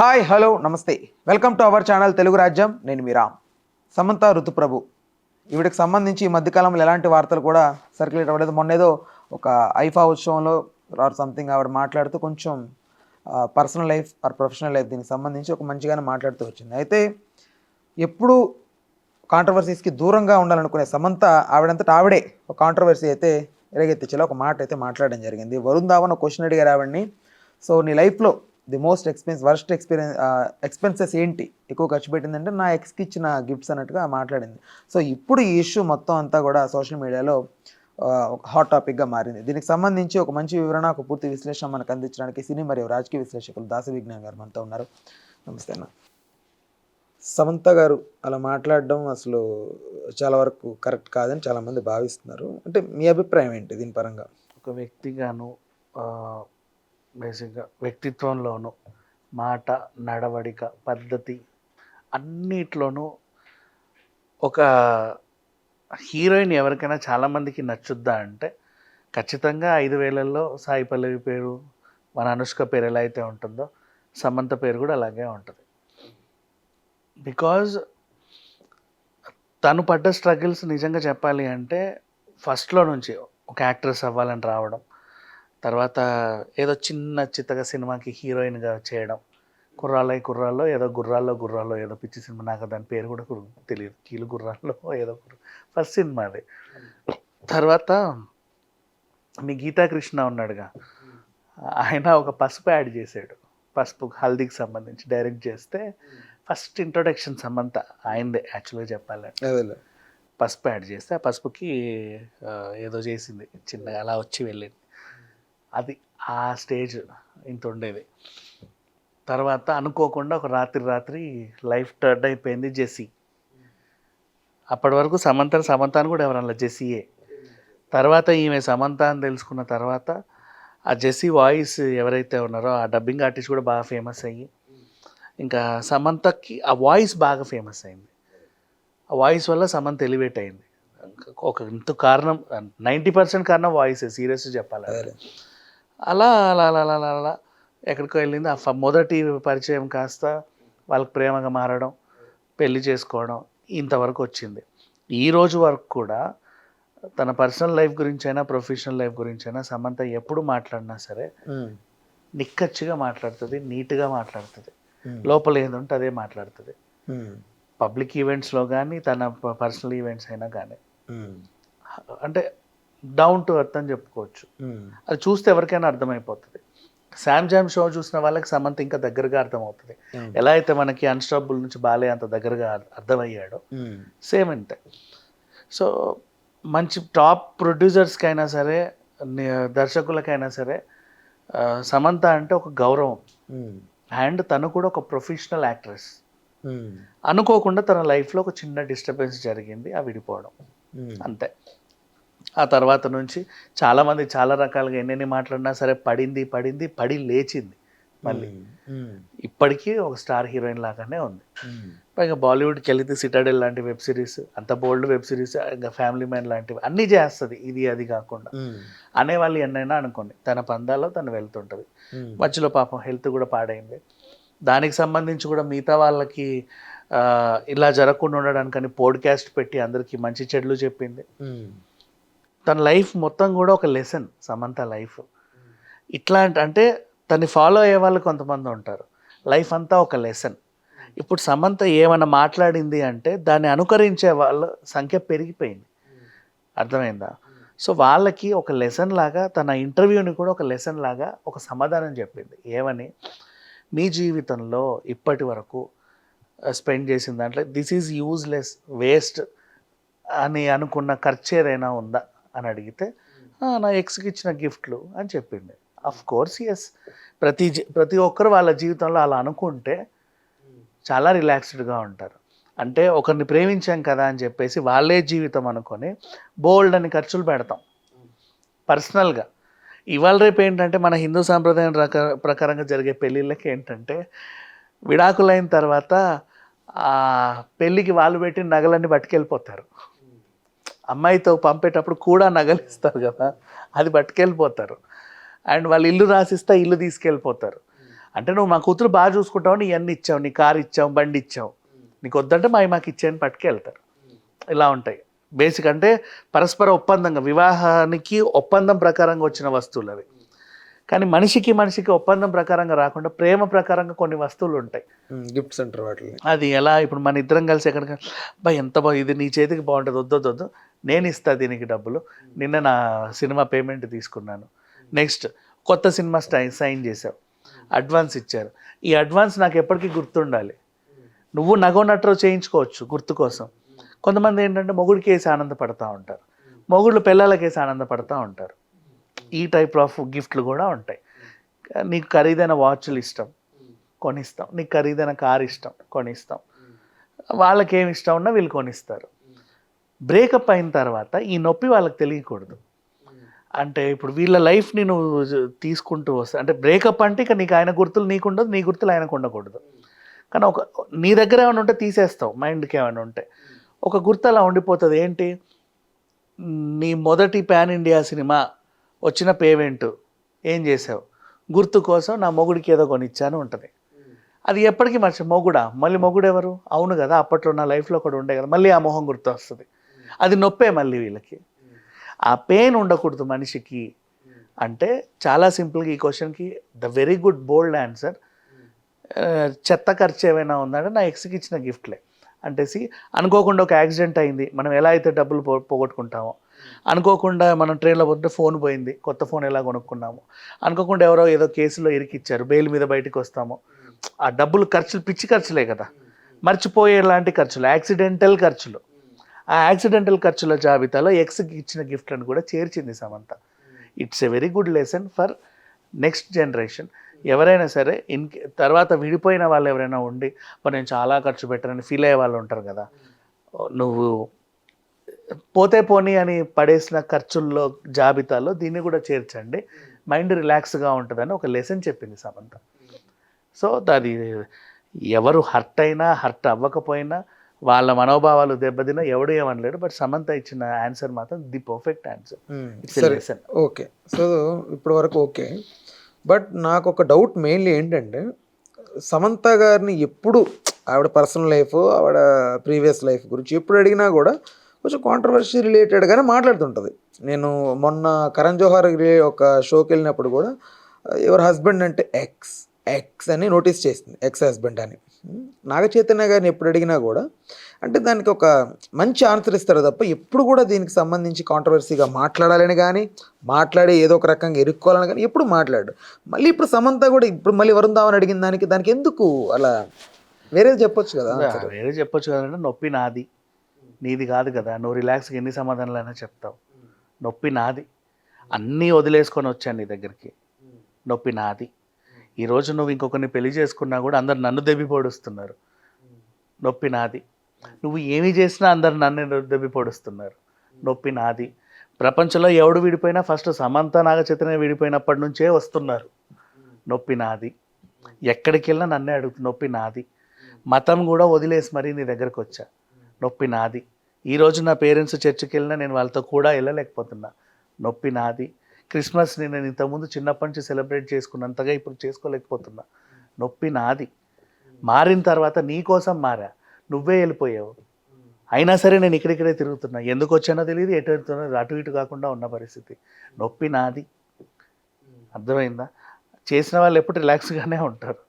Hi hello నమస్తే welcome to our channel Telugu రాజ్యం. నేను మీ రామ్. సమంత ఋతుప్రభు ఈవిడికి సంబంధించి ఈ మధ్యకాలంలో ఎలాంటి వార్తలు కూడా సర్క్యులేట్ అవ్వలేదు. మొన్నేదో ఒక ఐఫా ఉత్సవంలో ఆర్ సంథింగ్ ఆవిడ మాట్లాడుతూ కొంచెం personal life or professional life దీనికి సంబంధించి ఒక మంచిగానే మాట్లాడుతూ వచ్చింది. అయితే ఎప్పుడు కాంట్రవర్సీస్కి దూరంగా ఉండాలనుకునే సమంత ఆవిడంతటా ఆవిడే ఒక కాంట్రవర్సీ అయితే ఎరగెత్తించేలా ఒక మాట అయితే మాట్లాడడం జరిగింది. వరుణ్ ధావన్ ఒక క్వశ్చన్ అడిగారు ఆవిడని. సో నీ లైఫ్లో ది మోస్ట్ వర్స్ట్ ఎక్స్పెన్సెస్ ఏంటి, ఎక్కువ ఖర్చు పెట్టిందంటే నా ఎక్స్కి ఇచ్చిన గిఫ్ట్స్ అన్నట్టుగా మాట్లాడింది. సో ఇప్పుడు ఈ ఇష్యూ మొత్తం అంతా కూడా సోషల్ మీడియాలో ఒక హాట్ టాపిక్గా మారింది. దీనికి సంబంధించి ఒక మంచి వివరణ, ఒక పూర్తి విశ్లేషణ మనకు అందించడానికి సినీ మరియు రాజకీయ విశ్లేషకులు దాస విజ్ఞాన్ గారు మనతో ఉన్నారు. నమస్తే అన్న. సమంత గారు అలా మాట్లాడడం అసలు చాలా వరకు కరెక్ట్ కాదని చాలామంది భావిస్తున్నారు. అంటే మీ అభిప్రాయం ఏంటి దీని పరంగా? ఒక వ్యక్తిగాను బేసిక్గా వ్యక్తిత్వంలోనూ మాట, నడవడిక, పద్ధతి అన్నిట్లోనూ ఒక హీరోయిన్ ఎవరికైనా చాలామందికి నచ్చుద్దా అంటే ఖచ్చితంగా 5,000ల్లో సాయి పల్లవి పేరు, మన అనుష్క పేరు ఎలా అయితే ఉంటుందో సమంత పేరు కూడా అలాగే ఉంటుంది. బికాజ్ తను పడ్డ స్ట్రగుల్స్ నిజంగా చెప్పాలి అంటే ఫస్ట్లో నుంచి ఒక యాక్ట్రెస్ అవ్వాలని రావడం, తర్వాత ఏదో చిన్న చిత్తగా సినిమాకి హీరోయిన్గా చేయడం, కుర్రాల్లో ఏదో గుర్రాల్లో ఏదో పిచ్చి సినిమా, నాకు దాని పేరు కూడా తెలియదు, కీలు గుర్రాల్లో ఏదో ఫస్ట్ సినిమా అది. తర్వాత మీ గీతాకృష్ణ ఉన్నాడుగా, ఆయన ఒక పసుపు యాడ్ చేశాడు, పసుపు హల్దీకి సంబంధించి డైరెక్ట్ చేస్తే ఫస్ట్ ఇంట్రొడక్షన్ సమంత ఆయనదే యాక్చువల్గా చెప్పాలంటే. పసుపు యాడ్ చేస్తే ఆ పసుపుకి ఏదో చేసింది చిన్నగా, అలా వచ్చి వెళ్ళింది. అది ఆ స్టేజ్ ఇంత ఉండేది. తర్వాత అనుకోకుండా ఒక రాత్రి లైఫ్ టర్న్ అయిపోయింది జెస్సీ. అప్పటి వరకు సమంతాను కూడా ఎవరన్నా జెస్సీయే. తర్వాత ఈమె సమంత అని తెలుసుకున్న తర్వాత ఆ జెస్సీ వాయిస్ ఎవరైతే ఉన్నారో ఆ డబ్బింగ్ ఆర్టిస్ట్ కూడా బాగా ఫేమస్ అయ్యి, ఇంకా సమంతకి ఆ వాయిస్ బాగా ఫేమస్ అయింది. ఆ వాయిస్ వల్ల సమంత ఎలివేట్ అయింది. ఒక ఇంత కారణం 90% కారణం వాయిస్, సీరియస్ చెప్పాలి. అలా అలా అలా అలా అలా ఎక్కడికో వెళ్ళింది. ఆ మొదటి పరిచయం కాస్త వాళ్ళకి ప్రేమగా మారడం, పెళ్లి చేసుకోవడం, ఇంతవరకు వచ్చింది. ఈ రోజు వరకు కూడా తన పర్సనల్ లైఫ్ గురించైనా ప్రొఫెషనల్ లైఫ్ గురించైనా సమంత ఎప్పుడు మాట్లాడినా సరే నిక్కచ్చిగా మాట్లాడుతుంది, నీట్గా మాట్లాడుతుంది, లోపల ఏదంటే అదే మాట్లాడుతుంది. పబ్లిక్ ఈవెంట్స్లో కానీ తన పర్సనల్ ఈవెంట్స్ అయినా కానీ అంటే డౌన్ టు ఎర్త్ అని చెప్పుకోవచ్చు. అది చూస్తే ఎవరికైనా అర్థమైపోతుంది. శామ్ జామ్ షో చూసిన వాళ్ళకి సమంత ఇంకా దగ్గరగా అర్థమవుతుంది. ఎలా అయితే మనకి అన్స్టాపబుల్ నుంచి బాలే అంత దగ్గరగా అర్థమయ్యాడో సేమ్ అంతే. సో మంచి టాప్ ప్రొడ్యూసర్స్కైనా సరే, దర్శకులకైనా సరే సమంత అంటే ఒక గౌరవం. అండ్ తను కూడా ఒక ప్రొఫెషనల్ యాక్ట్రెస్. అనుకోకుండా తన లైఫ్లో ఒక చిన్న డిస్టర్బెన్స్ జరిగింది, ఆ విడిపోవడం అంతే. ఆ తర్వాత నుంచి చాలామంది చాలా రకాలుగా ఎన్నెన్ని మాట్లాడినా సరే పడి లేచింది మళ్ళీ. ఇప్పటికీ ఒక స్టార్ హీరోయిన్ లాగానే ఉంది. పైగా బాలీవుడ్కి వెళితే సిటాడెల్ లాంటి వెబ్ సిరీస్, అంత బోల్డ్ వెబ్ సిరీస్, ఇంకా ఫ్యామిలీ మ్యాన్ లాంటివి అన్నీ చేస్తుంది. ఇది అది కాకుండా అనేవాళ్ళు ఎన్నైనా అనుకోండి, తన పందాల్లో తను వెళ్తుంటుంది. మధ్యలో పాపం హెల్త్ కూడా పాడైంది. దానికి సంబంధించి కూడా మిగతా వాళ్ళకి ఇలా జరగకుండా ఉండడానికని పోడ్కాస్ట్ పెట్టి అందరికీ మంచి చెడులు చెప్పింది. తన లైఫ్ మొత్తం కూడా ఒక లెసన్ సమంత లైఫ్. ఇట్లాంటి అంటే తను ఫాలో అయ్యే వాళ్ళు కొంతమంది ఉంటారు, లైఫ్ అంతా ఒక లెసన్. ఇప్పుడు సమంత ఏమైనా మాట్లాడింది అంటే దాన్ని అనుకరించే వాళ్ళ సంఖ్య పెరిగిపోయింది, అర్థమైందా? సో వాళ్ళకి ఒక లెసన్ లాగా తన ఇంటర్వ్యూని కూడా ఒక లెసన్ లాగా ఒక సమాధానం చెప్పింది. ఏమని, మీ జీవితంలో ఇప్పటి వరకు స్పెండ్ చేసిన దాంట్లో దిస్ ఈజ్ యూజ్లెస్, వేస్ట్ అని అనుకున్న ఖర్చు ఏదైనా ఉందా అని అడిగితే నా ఎక్స్కి ఇచ్చిన గిఫ్ట్లు అని చెప్పింది. అఫ్ కోర్స్ ఎస్, ప్రతి ఒక్కరు వాళ్ళ జీవితంలో అలా అనుకుంటే చాలా రిలాక్స్డ్గా ఉంటారు. అంటే ఒకరిని ప్రేమించాం కదా అని చెప్పేసి వాళ్ళే జీవితం అనుకొని బోల్డ్ అని ఖర్చులు పెడతాం పర్సనల్గా. ఇవాళ రేపు ఏంటంటే మన హిందూ సాంప్రదాయం ప్రకారంగా జరిగే పెళ్ళిళ్ళకి ఏంటంటే విడాకులైన తర్వాత పెళ్ళికి వాళ్ళు పెట్టిన నగలన్నీ పట్టుకెళ్ళిపోతారు. అమ్మాయితో పంపేటప్పుడు కూడా నగలు ఇస్తారు కదా, అది పట్టుకెళ్ళిపోతారు. అండ్ వాళ్ళు ఇల్లు రాసిస్తే ఇల్లు తీసుకెళ్ళిపోతారు. అంటే నువ్వు మా కూతురు బాగా చూసుకుంటావు, నీ అన్ని ఇచ్చావు, నీ కారు ఇచ్చావు, బండి ఇచ్చావు, నీకు వద్దంటే మాకు ఇచ్చాయని పట్టుకెళ్తారు. ఇలా ఉంటాయి బేసిక్. అంటే పరస్పర ఒప్పందంగా, వివాహానికి ఒప్పందం ప్రకారంగా వచ్చిన వస్తువులు అవి. కానీ మనిషికి ఒప్పందం ప్రకారంగా రాకుండా ప్రేమ ప్రకారంగా కొన్ని వస్తువులు ఉంటాయి, గిఫ్ట్స్ అంటారు వాటిని. అది ఎలా ఇప్పుడు మన ఇద్దరం కలిసి ఎక్కడికి ఎంత ఇది నీ చేతికి బాగుంటుంది, వద్దు నేను ఇస్తా దీనికి డబ్బులు, నిన్న నా సినిమా పేమెంట్ తీసుకున్నాను, నెక్స్ట్ కొత్త సినిమా సైన్ చేసావు, అడ్వాన్స్ ఇచ్చారు, ఈ అడ్వాన్స్ నాకు ఎప్పటికీ గుర్తుండాలి. నువ్వు నగో నట్రో చేయించుకోవచ్చు గుర్తు కోసం. కొంతమంది ఏంటంటే మొగుడికి వేసి ఆనందపడతా ఉంటారు, మొగుళ్ళు పిల్లలకి వేసి ఆనందపడతా ఉంటారు. ఈ టైప్ ఆఫ్ గిఫ్ట్లు కూడా ఉంటాయి. నీకు ఖరీదైన వాచ్లు ఇష్టం, కొనిస్తాం. నీకు ఖరీదైన కారు ఇష్టం, కొనిస్తాం. వాళ్ళకి ఏమి ఇష్టం ఉన్నా వీళ్ళు కొనిస్తారు. బ్రేకప్ అయిన తర్వాత ఈ నొప్పి వాళ్ళకి తెలియకూడదు. అంటే ఇప్పుడు వీళ్ళ లైఫ్ని నువ్వు తీసుకుంటూ వస్తా, అంటే బ్రేకప్ అంటే ఇక నీకు ఆయన గుర్తులు నీకు ఉండదు, నీ గుర్తులు ఆయనకు ఉండకూడదు. కానీ నీ దగ్గర ఏమైనా ఉంటే తీసేస్తావు, మైండ్కి ఏమైనా ఉంటే ఒక గుర్తు అలా ఉండిపోతుంది. ఏంటి, నీ మొదటి పాన్ ఇండియా సినిమా వచ్చిన పేమెంట్ ఏం చేసావు, గుర్తు కోసం నా మొగుడికి ఏదో కొనిచ్చాను ఉంటుంది. అది ఎప్పటికీ మొగుడా, మళ్ళీ మొగుడు ఎవరు, అవును కదా అప్పట్లో నా లైఫ్లో కూడా ఉండే కదా, మళ్ళీ ఆ మొహం గుర్తు వస్తుంది. అది నొప్పే మళ్ళీ వీళ్ళకి. ఆ పెయిన్ ఉండకూడదు మనిషికి. అంటే చాలా సింపుల్గా ఈ క్వశ్చన్కి the very good bold answer, చెత్త ఖర్చు ఏమైనా ఉందంటే నా ఎక్స్కి ఇచ్చిన గిఫ్ట్లే. అంటే అనుకోకుండా ఒక యాక్సిడెంట్ అయింది, మనం ఎలా అయితే డబ్బులు పోగొట్టుకుంటామో, అనుకోకుండా మనం ట్రైన్లో పోతుంటే ఫోన్ పోయింది, కొత్త ఫోన్ ఎలా కొనుక్కున్నాము, అనుకోకుండా ఎవరో ఏదో కేసులో ఇరికిచ్చారు, బెయిల్ మీద బయటకు వస్తాము, ఆ డబ్బులు ఖర్చులు పిచ్చి ఖర్చులే కదా, మర్చిపోయేలాంటి ఖర్చులు, యాక్సిడెంటల్ ఖర్చులు. ఆ యాక్సిడెంటల్ ఖర్చుల జాబితాలో ఎక్స్కి ఇచ్చిన గిఫ్ట్లను కూడా చేర్చింది Samantha. It's a very good lesson for next generation. ఎవరైనా సరే తర్వాత విడిపోయిన వాళ్ళు ఎవరైనా ఉండి మరి నేను చాలా ఖర్చు పెట్టానని ఫీల్ అయ్యే వాళ్ళు ఉంటారు కదా, నువ్వు పోతే పోనీ అని పడేసిన ఖర్చుల్లో జాబితాలో దీన్ని కూడా చేర్చండి, మైండ్ రిలాక్స్గా ఉంటుందని ఒక లెసన్ చెప్పింది సమంత. సో అది ఎవరు హర్ట్ అయినా హర్ట్ అవ్వకపోయినా వాళ్ళ మనోభావాలు దెబ్బతిన ఎవడు ఏమనలేడు. బట్ సమంత ఇచ్చిన ఆన్సర్ మాత్రం the perfect answer. Okay, so ఇప్పటి వరకు ఓకే. బట్ నాకు ఒక డౌట్ మెయిన్లీ ఏంటంటే, సమంత గారిని ఎప్పుడు ఆవిడ పర్సనల్ లైఫ్, ఆవిడ ప్రీవియస్ లైఫ్ గురించి ఎప్పుడు అడిగినా కూడా కొంచెం కాంట్రవర్సీ రిలేటెడ్గానే మాట్లాడుతుంటుంది. నేను మొన్న కరణ్ జోహార్ ఒక షోకి వెళ్ళినప్పుడు కూడా ఎవరి హస్బెండ్ అంటే ఎక్స్ అని నోటీస్ చేసింది, ఎక్స్ హస్బెండ్ అని. నాగ చైతన్య గారిని ఎప్పుడు అడిగినా కూడా అంటే దానికి ఒక మంచి ఆన్సర్ ఇస్తారు తప్ప ఎప్పుడు కూడా దీనికి సంబంధించి కాంట్రవర్సీగా మాట్లాడాలని కానీ, మాట్లాడి ఏదో ఒక రకంగా ఎరుక్కోవాలని కానీ ఎప్పుడు మాట్లాడు. మళ్ళీ ఇప్పుడు సమంత కూడా ఇప్పుడు మళ్ళీ వరుణ్ ధావన్ అడిగిన దానికి ఎందుకు అలా వేరేది చెప్పొచ్చు కదా? వేరే చెప్పొచ్చు కదంటే, నొప్పి నాది నీది కాదు కదా, నువ్వు రిలాక్స్గా ఎన్ని సమాధానాలైనా చెప్తావు. నొప్పి నాది, అన్నీ వదిలేసుకొని వచ్చాను నీ దగ్గరికి, నొప్పి నాది. ఈరోజు నువ్వు ఇంకొకరిని పెళ్లి చేసుకున్నా కూడా అందరు నన్ను దెబ్బి పొడుస్తున్నారు, నొప్పి నాది. నువ్వు ఏమి చేసినా అందరు నన్ను దెబ్బి పొడుస్తున్నారు, నొప్పి నాది. ప్రపంచంలో ఎవడు విడిపోయినా ఫస్ట్ సమంత నాగ చైతన్య విడిపోయినప్పటి నుంచే వస్తున్నారు, నొప్పి నాది. ఎక్కడికి వెళ్ళినా నన్నే అడుగుతుంది, నొప్పి నాది. మతం కూడా వదిలేసి మరీ నీ దగ్గరకు వచ్చా, నొప్పి నాది. ఈరోజు నా పేరెంట్స్ చర్చికి వెళ్ళినా నేను వాళ్ళతో కూడా వెళ్ళలేకపోతున్నా, నొప్పి నాది. క్రిస్మస్ని నేను ఇంతకుముందు చిన్నప్పటి నుంచి సెలబ్రేట్ చేసుకున్నంతగా ఇప్పుడు చేసుకోలేకపోతున్నా, నొప్పి నాది. మారిన తర్వాత నీ కోసం మారా, నువ్వే వెళ్ళిపోయావు, అయినా సరే నేను ఇక్కడిక్కడే తిరుగుతున్నా, ఎందుకు వచ్చానో తెలియదు, ఎటు వెళ్తున్నా అటు ఇటు కాకుండా ఉన్న పరిస్థితి, నొప్పి నాది. అర్థమైందా? చేసిన వాళ్ళు ఎప్పుడు రిలాక్స్గానే ఉంటారు,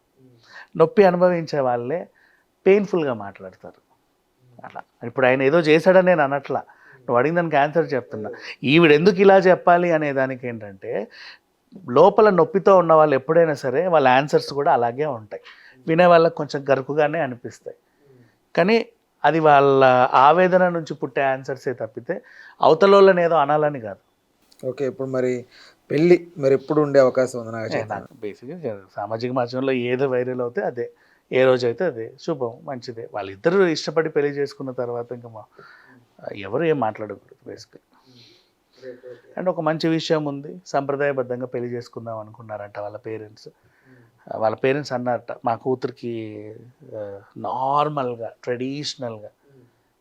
నొప్పి అనుభవించే వాళ్ళే పెయిన్ఫుల్గా మాట్లాడతారు. అట్లా ఇప్పుడు ఆయన ఏదో చేశాడని నేను అనట్లా, నువ్వు అడిగిన దానికి ఆన్సర్ చెప్తున్నా. ఈవిడ ఎందుకు ఇలా చెప్పాలి అనే దానికి ఏంటంటే, లోపల నొప్పితో ఉన్న వాళ్ళు ఎప్పుడైనా సరే వాళ్ళ ఆన్సర్స్ కూడా అలాగే ఉంటాయి, వినే వాళ్ళకి కొంచెం గరుకుగానే అనిపిస్తాయి. కానీ అది వాళ్ళ ఆవేదన నుంచి పుట్టే ఆన్సర్సే తప్పితే అవతల వాళ్ళని ఏదో అనాలని కాదు. ఓకే, ఇప్పుడు మరి పెళ్ళి మరి ఎప్పుడు ఉండే అవకాశం ఉంది? నాకు బేసిక్గా సామాజిక మాధ్యమంలో ఏదో వైరల్ అవుతే అదే, ఏ రోజు అయితే అదే శుభం, మంచిదే. వాళ్ళిద్దరూ ఇష్టపడి పెళ్లి చేసుకున్న తర్వాత ఇంకా ఎవరు ఏం మాట్లాడకూడదు బేసిక్గా. అండ్ ఒక మంచి విషయం ఉంది, సంప్రదాయబద్ధంగా పెళ్లి చేసుకుందాం అనుకున్నారంట వాళ్ళ పేరెంట్స్ అన్నారట, మా కూతురికి నార్మల్గా ట్రెడిషనల్గా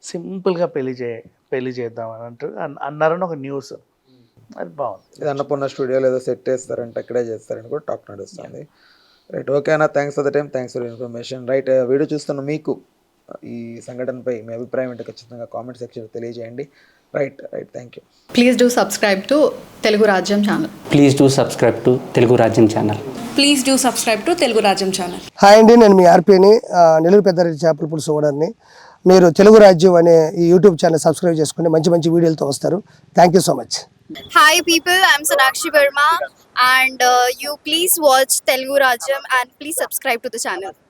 సింపుల్గా పెళ్లి చేద్దాం అని అన్నారని ఒక న్యూస్. అది బాగుంది. ఇది అన్నపూర్ణ స్టూడియోలో ఏదో సెట్ చేస్తారంటే ఇక్కడే చేస్తారని కూడా టాక్ నడుస్తుంది. రైట్, ఓకే అన్న, thanks for the time, thanks for information. Right, video చూస్తున్న మీకు ఈ సంఘటనపై మీ అభిప్రాయం ఏంటో ఖచ్చితంగా కామెంట్ సెక్షన్లో తెలియజేయండి. Right, thank you. Please do subscribe to Telugu Rajyam channel. Please do subscribe to Telugu Rajyam channel. Please do subscribe to Telugu Rajyam channel. Hi అండి, నేను మీ ఆర్పీని, నెల్లూరు పెద్దారెడ్డి చేపల పులుసు ఓనర్ని. మీరు తెలుగు రాజ్యం అనే ఈ యూట్యూబ్ ఛానల్ సబ్స్క్రైబ్ చేసుకుని మంచి మంచి వీడియోలతో వస్తారు. Thank you so much. Hi people, I'm Sonakshi Verma and you please watch Telugu Rajyam and please subscribe to the channel.